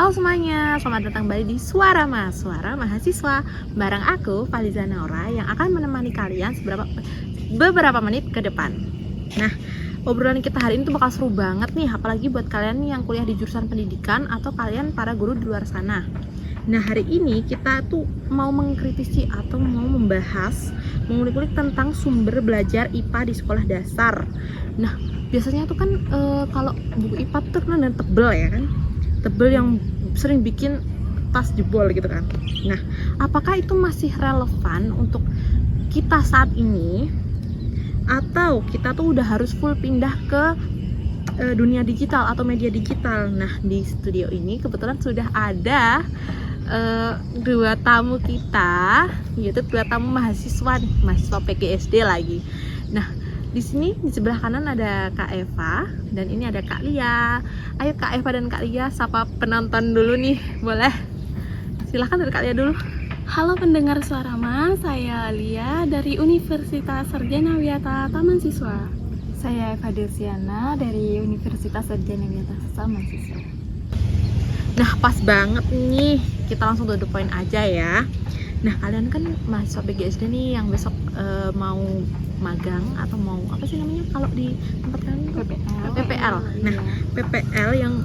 Halo semuanya, selamat datang kembali di Suara Mahasiswa. Bareng aku, Faliza Naura, yang akan menemani kalian beberapa menit ke depan. Nah, obrolan kita hari ini tuh bakal seru banget nih, apalagi buat kalian nih yang kuliah di jurusan pendidikan atau kalian para guru di luar sana. Nah, hari ini kita tuh mau mengkritisi atau mau membahas, mengulik-ulik tentang sumber belajar IPA di sekolah dasar. Nah, biasanya tuh kan kalau buku IPA tuh kan ada tebel ya kan, tebel yang sering bikin tas jebol gitu kan. Nah, apakah itu masih relevan untuk kita saat ini, atau kita tuh udah harus full pindah ke dunia digital atau media digital? Nah, di studio ini kebetulan sudah ada dua tamu kita, yaitu dua tamu mahasiswa nih, mahasiswa PGSD lagi. Nah, di sini di sebelah kanan ada Kak Eva dan ini ada Kak Lia. Ayo Kak Eva dan Kak Lia sapa penonton dulu nih, boleh? Silahkan dari Kak Lia dulu. Halo pendengar Suara Ma, saya Lia dari Universitas Sarjana Wiyata Taman Siswa. Saya Eva Delsiana dari Universitas Sarjana Wiyata Taman Siswa. Nah, pas banget nih, kita langsung to the point aja ya. Nah, kalian kan mahasiswa PGSD nih yang besok mau magang atau mau apa sih namanya kalau di tempat kalian? PPL. Nah, PPL yang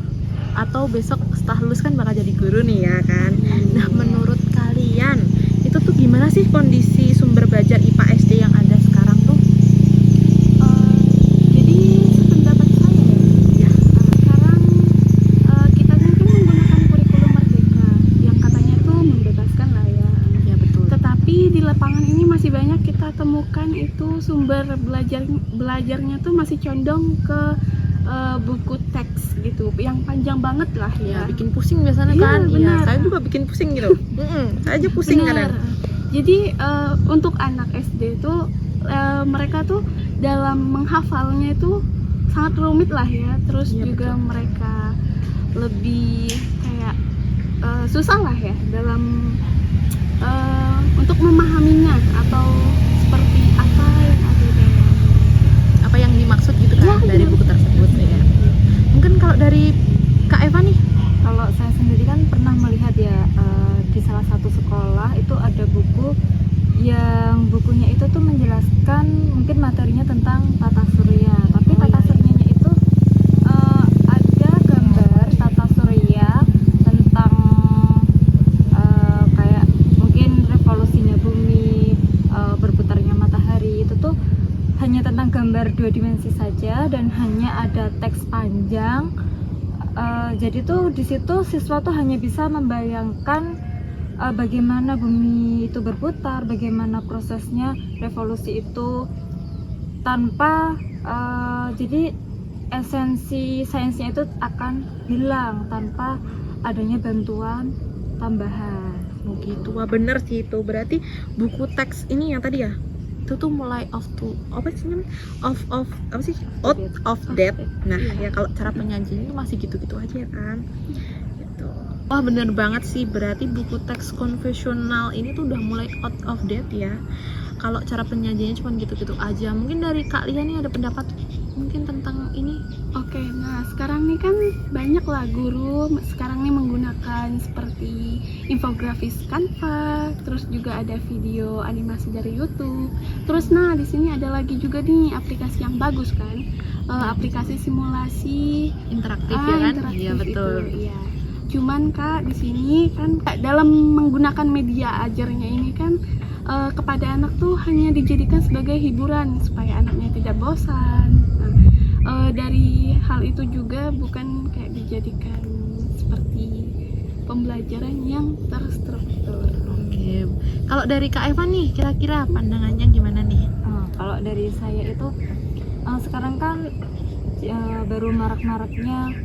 atau besok setelah lulus kan bakal jadi guru nih ya kan. Nah, menurut kalian itu tuh gimana sih kondisi sumber belajar IPA SD yang ada sekarang tuh? Jadi pendapat saya ya, sekarang kita mungkin menggunakan kurikulum merdeka yang katanya tuh membebaskan lah ya. Ya betul. Tetapi di lapangan ini masih banyak kita temukan itu sumber belajarnya tuh masih condong ke buku teks gitu, yang panjang banget lah Ya, ya. bikin pusing biasanya Iya, kan. Iya, benar. saya juga bikin pusing gitu. Saya aja pusing Benar. kadang. Jadi untuk anak SD itu mereka tuh dalam menghafalnya itu sangat rumit lah ya. Terus Iya, juga betul. mereka lebih kayak susah lah ya dalam untuk memahaminya atau seperti apa yang ada dalam. Apa yang dimaksud gitu kan Ya, dari benar. buku tersebut ya. Mungkin kalau dari Kak Eva nih, Kalau saya sendiri kan pernah melihat ya di salah satu sekolah itu ada buku yang bukunya itu tuh menjelaskan mungkin materinya tentang tata surya, tapi tata suryanya itu ada gambar tata surya tentang kayak mungkin revolusinya bumi, berputarnya matahari, itu tuh hanya tentang gambar dua dimensi saja dan hanya ada teks panjang. Jadi tuh di situ siswa tuh hanya bisa membayangkan bagaimana bumi itu berputar, bagaimana prosesnya revolusi itu, tanpa jadi esensi sainsnya itu akan hilang tanpa adanya bantuan tambahan. oh gitu. Wah, bener sih itu. Berarti buku teks ini yang tadi ya, itu tuh mulai out of date. Nah, ya kalau cara penyajiannya itu masih gitu-gitu aja ya kan. Gitu. Wah, bener banget sih. Berarti buku teks konvensional ini tuh udah mulai out of date ya. Kalau cara penyajiannya cuma gitu-gitu aja. Mungkin dari Kak Lia nih ada pendapat mungkin tentang ini. Oke, nah sekarang nih kan banyak lah guru sekarang nih menggunakan seperti infografis Canva, terus juga ada video animasi dari YouTube. Terus nah di sini ada lagi juga nih aplikasi yang bagus kan, aplikasi simulasi Interaktif ya kan? interaktif Iya betul. itu, iya. Cuman Kak di sini kan dalam menggunakan media ajarnya ini kan kepada anak tuh hanya dijadikan sebagai hiburan supaya anaknya tidak bosan. Dari hal itu juga bukan kayak dijadikan seperti pembelajaran yang terstruktur. Oke. Kalau dari Kak Eva nih, kira-kira pandangannya gimana nih? Kalau dari saya itu sekarang kan baru marak-maraknya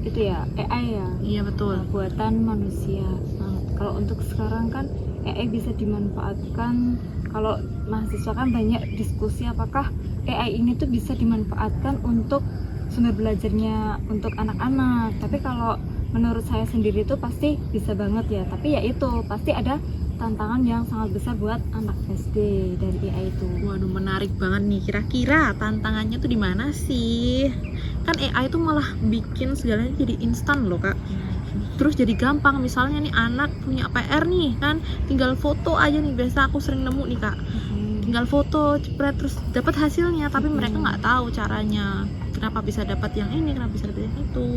itu ya AI ya, Iya betul. buatan manusia. Nah, kalau untuk sekarang kan AI bisa dimanfaatkan. Kalau mahasiswa kan banyak diskusi apakah AI ini tuh bisa dimanfaatkan untuk sumber belajarnya untuk anak-anak. Tapi kalau menurut saya sendiri itu pasti bisa banget ya. Tapi ya itu pasti ada tantangan yang sangat besar buat anak SD dari AI itu. Waduh, menarik banget nih. Kira-kira tantangannya tuh di mana sih? Kan AI itu malah bikin segalanya jadi instan loh, Kak. terus jadi gampang. Misalnya nih anak punya PR nih kan, tinggal foto aja nih, biasa aku sering nemu nih Kak, tinggal foto cepret terus dapat hasilnya, tapi mereka nggak tahu caranya, kenapa bisa dapat yang ini, kenapa bisa dapat yang itu.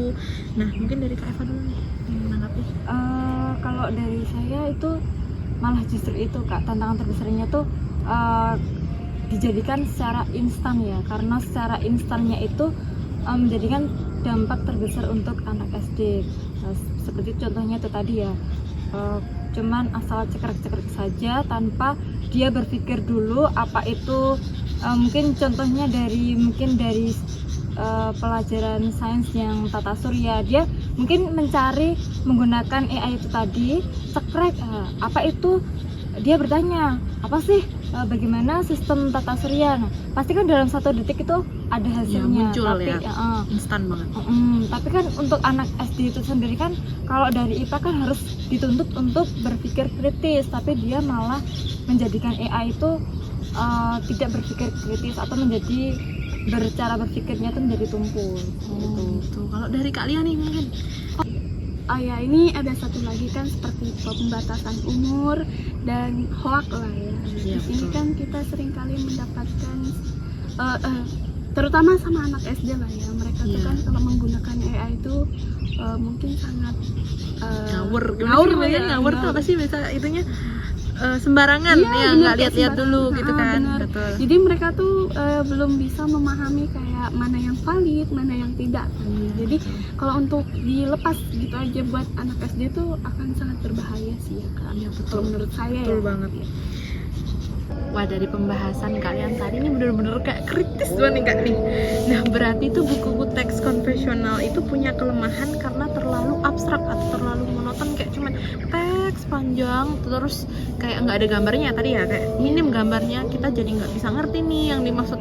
Nah mungkin dari Kak Eva dulu nih yang menanggapi. Kalau dari saya itu malah justru itu Kak, tantangan terbesarnya tuh dijadikan secara instan ya, karena secara instannya itu menjadikan dampak terbesar untuk anak SD. Seperti contohnya itu tadi ya, cuman asal cekrek-cekrek saja tanpa dia berpikir dulu apa itu, mungkin contohnya dari pelajaran sains yang tata surya, dia mungkin mencari menggunakan AI itu tadi, cekrek apa itu, dia bertanya apa sih, bagaimana sistem tata surya. Nah, pasti kan dalam 1 detik itu ada hasilnya, muncul tapi ya, instan banget. Tapi kan untuk anak SD itu sendiri kan, kalau dari IPA kan harus dituntut untuk berpikir kritis, tapi dia malah menjadikan AI itu tidak berpikir kritis, atau menjadi cara berpikirnya itu menjadi tumpul. Gitu. Kalau dari kalian nih mungkin Ya ini ada satu lagi kan, seperti pembatasan umur dan hoak lah ya. Iya, Di sini betul. kan kita sering kali mendapatkan terutama sama anak SD lah ya, mereka tuh Iya. kan kalau menggunakan AI itu mungkin sangat ngawur ya, ngawur tuh apa sih biasa itunya, sembarangan Iya, ya, bener, nggak kayak lihat-lihat dulu sembarangan. gitu kan. Bener. Betul. Jadi mereka tuh belum bisa memahami kayak mana yang valid, mana yang tidak. Jadi kalau untuk dilepas gitu aja buat anak SD tuh akan sangat berbahaya sih ya Kak. Iya, betul. Kalau menurut saya Betul ya. banget. Wah, dari pembahasan kalian tadi ini bener-bener kayak kritis banget nih Kak nih. Nah berarti tuh buku-buku teks konvensional itu punya kelemahan karena terlalu abstrak atau terlalu monoton, kayak cuman teks panjang terus kayak nggak ada gambarnya tadi ya, kayak minim gambarnya, kita jadi nggak bisa ngerti nih yang dimaksud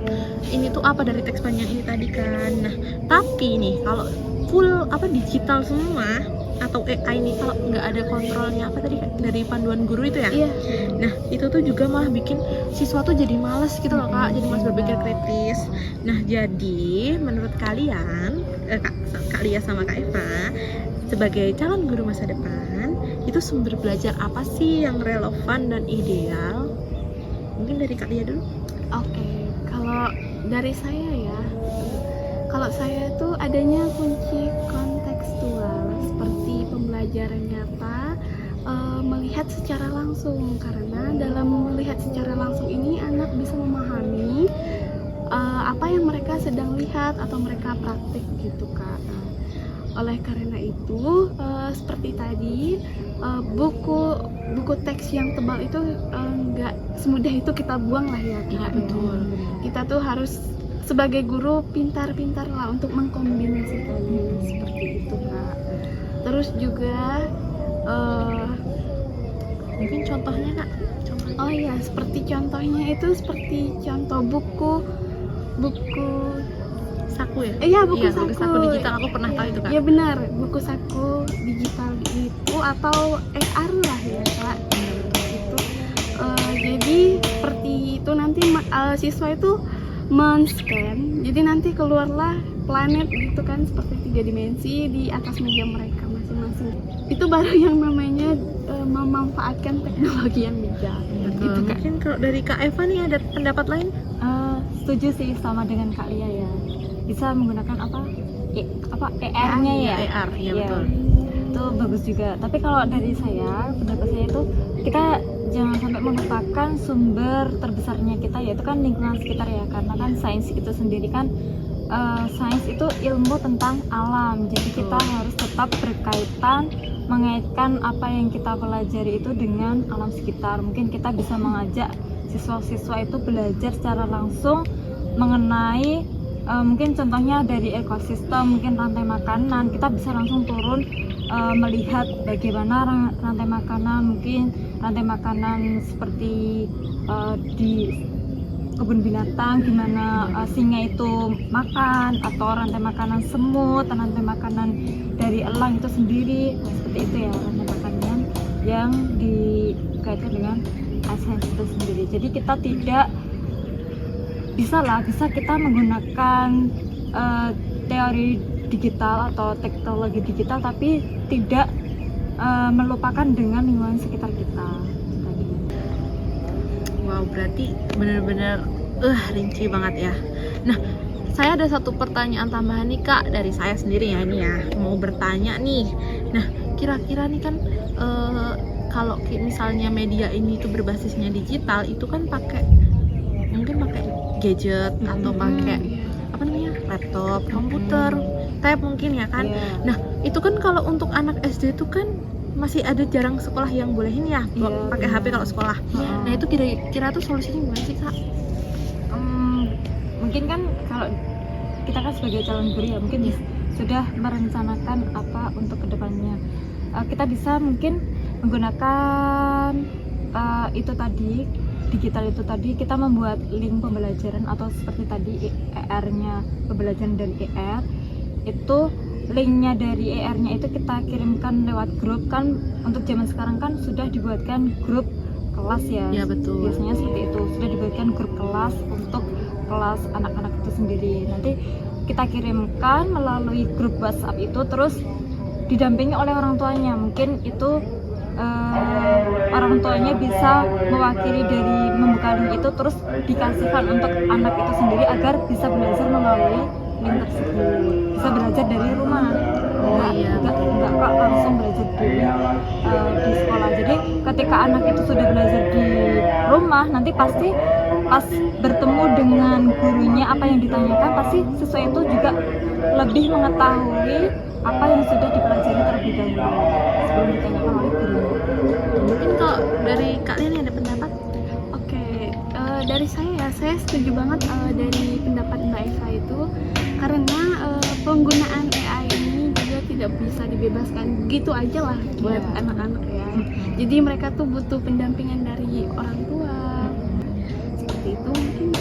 ini tuh apa dari teks panjang ini tadi kan. Nah tapi nih kalau full digital semua atau AI nih, kalau nggak ada kontrolnya apa tadi Kak, dari panduan guru itu ya. Iya. Nah itu tuh juga malah bikin siswa tuh jadi males gitu loh Kak, jadi males berpikir kritis. Nah jadi menurut kalian, Kak Lia sama Kak Eva sebagai calon guru masa depan, itu sumber belajar apa sih yang relevan dan ideal? Mungkin dari Kak Lia dulu. Oke, kalau dari saya ya, kalau saya tuh adanya kunci kontekstual seperti pembelajaran nyata, melihat secara langsung, karena dalam melihat secara langsung ini anak bisa memahami apa yang mereka sedang lihat atau mereka praktik gitu Kak. Oleh karena itu seperti tadi, buku teks yang tebal itu nggak semudah itu kita buang lah ya Kak. Iya betul. Kita tuh harus sebagai guru pintar-pintar lah untuk mengkombinasikannya seperti itu Kak. Terus juga Mungkin contohnya Kak. Contohnya. oh ya, seperti contohnya itu seperti contoh buku Saku ya? iya buku Iya, saku. buku saku digital, aku pernah tahu itu Kak. Iya benar, buku saku digital itu atau AR lah ya Kak. Itu jadi seperti itu nanti siswa itu men-scan, jadi nanti keluarlah planet gitu kan, seperti 3 dimensi di atas meja mereka masing-masing. Itu baru yang namanya memanfaatkan teknologi yang bijak. Betul. Gitu Kak. Mungkin kalau dari Kak Eva nih ada pendapat lain? Setuju sih sama dengan Kak Lia ya, bisa menggunakan ER-nya ya. AR, ya Iya. betul. Itu bagus juga. Tapi kalau dari saya, pendapat saya itu kita jangan sampai melupakan sumber terbesarnya kita, yaitu kan lingkungan sekitar ya, karena kan sains itu sendiri kan sains itu ilmu tentang alam, jadi kita harus tetap berkaitan, mengaitkan apa yang kita pelajari itu dengan alam sekitar. Mungkin kita bisa mengajak siswa-siswa itu belajar secara langsung mengenai mungkin contohnya dari ekosistem, mungkin rantai makanan, kita bisa langsung turun melihat bagaimana rantai makanan, mungkin rantai makanan seperti di kebun binatang, gimana singa itu makan, atau rantai makanan semut, rantai makanan dari elang itu sendiri. Nah, seperti itu ya rantai makanan yang dikaitkan dengan sains itu sendiri. Jadi kita tidak bisa kita menggunakan teori digital atau teknologi digital, tapi tidak melupakan dengan lingkungan sekitar kita. Wow, berarti bener-bener rinci banget ya. Nah, saya ada satu pertanyaan tambahan nih Kak dari saya sendiri ya ini ya, mau bertanya nih. Nah, kira-kira nih kan kalau misalnya media ini tuh berbasisnya digital, itu kan mungkin pakai gadget atau pakai apa namanya, laptop, komputer, tab mungkin ya kan. Iya. Nah, itu kan kalau untuk anak SD itu kan masih ada jarang sekolah yang bolehin ya pakai HP kalau sekolah. Nah, itu kira-kira tuh solusinya gimana sih Kak? Mungkin kan kalau kita kan sebagai calon guru ya mungkin sudah merencanakan apa untuk kedepannya. Kita bisa mungkin menggunakan itu tadi, digital itu tadi, kita membuat link pembelajaran atau seperti tadi ER-nya, pembelajaran dari ER itu linknya dari ER-nya itu kita kirimkan lewat grup. Kan untuk zaman sekarang kan sudah dibuatkan grup kelas ya. Ya betul. Biasanya seperti itu, sudah dibuatkan grup kelas untuk kelas anak-anak itu sendiri. Nanti kita kirimkan melalui grup WhatsApp itu, terus didampingi oleh orang tuanya. Mungkin itu orang tuanya bisa mewakili dari membuka link itu, terus dikasihkan untuk anak itu sendiri agar bisa belajar melalui link tersebut, bisa belajar dari rumah. Enggak kok langsung belajar di sekolah. Jadi ketika anak itu sudah belajar di rumah, nanti pasti pas bertemu dengan gurunya apa yang ditanyakan, pasti siswa itu juga lebih mengetahui apa yang sudah dipelajari terlebih dahulu sebelum ditanyakan oleh guru. Mungkin kalau dari kalian ada pendapat? Oke, dari saya setuju banget dari pendapat Mbak Eva itu, karena penggunaan AI ini juga tidak bisa dibebaskan gitu aja lah buat anak-anak ya. Jadi mereka tuh butuh pendampingan dari orang tua. Seperti itu mungkin.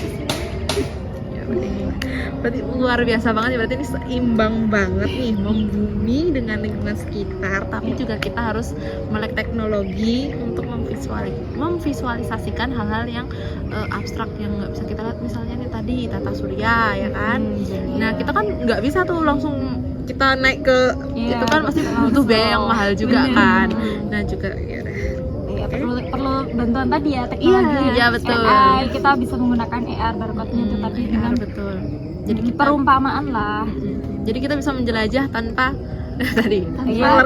Berarti luar biasa banget ya, berarti ini seimbang banget nih, membumi dengan lingkungan sekitar, tapi juga kita harus melek teknologi untuk memvisualisasikan hal-hal yang abstrak yang nggak bisa kita lihat, misalnya nih tadi tata surya ya kan. Nah, kita kan nggak bisa tuh langsung kita naik ke itu kan pasti butuh biaya yang mahal juga kan. Nah juga perlu bantuan tadi ya, teknologi iya betul. AI, kita bisa menggunakan AR barcode-nya itu tadi dengan betul. Jadi kita, perumpamaan lah. Jadi kita bisa menjelajah tanpa tadi. Iya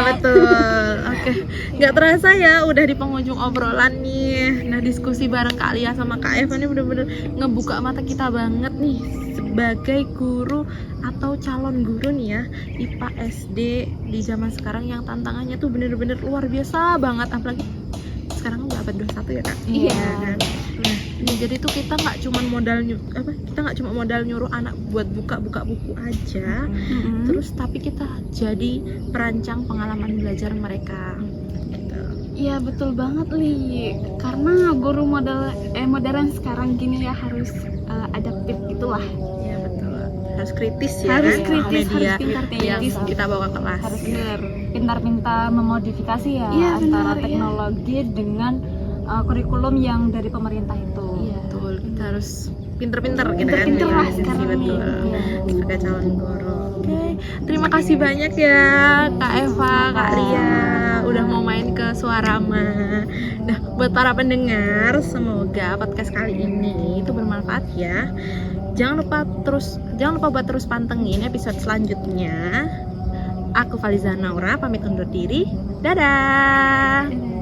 betul. Oke. Nggak terasa ya udah di penghujung obrolan nih. Nah, diskusi bareng Kak Lia sama Kak Eva ini bener-bener ngebuka mata kita banget nih sebagai guru atau calon guru nih ya, IPA SD di zaman sekarang yang tantangannya tuh bener-bener luar biasa banget, apalagi sekarang udah abad 21 ya Kak. Iya. Kan? Nah, jadi tuh kita nggak cuma modal nyuruh anak buat buka buku aja, terus tapi kita jadi perancang pengalaman belajar mereka. Iya betul banget Li, karena guru modern sekarang gini ya harus adaptif gitulah. Iya betul, harus kritis ya, harus kan? kritis, Media harus pintar yang kritis. kita bawa ke kelas. Harus pintar-pintar memodifikasi ya, Iya, antara benar, teknologi dengan kurikulum yang dari pemerintah itu. Iya. Betul, kita harus pinter-pinter gitu kan. Pinter-pinter lah Iya, sekarang nih. betul. Iya. Sebagai calon guru. Oke, terima kasih banyak ya Kak Eva, Kak Lia udah mau main ke Suarama. Nah, buat para pendengar, semoga podcast kali ini itu bermanfaat ya. Jangan lupa buat terus pantengin episode selanjutnya. Aku Faliza Naura pamit undur diri. Dadah.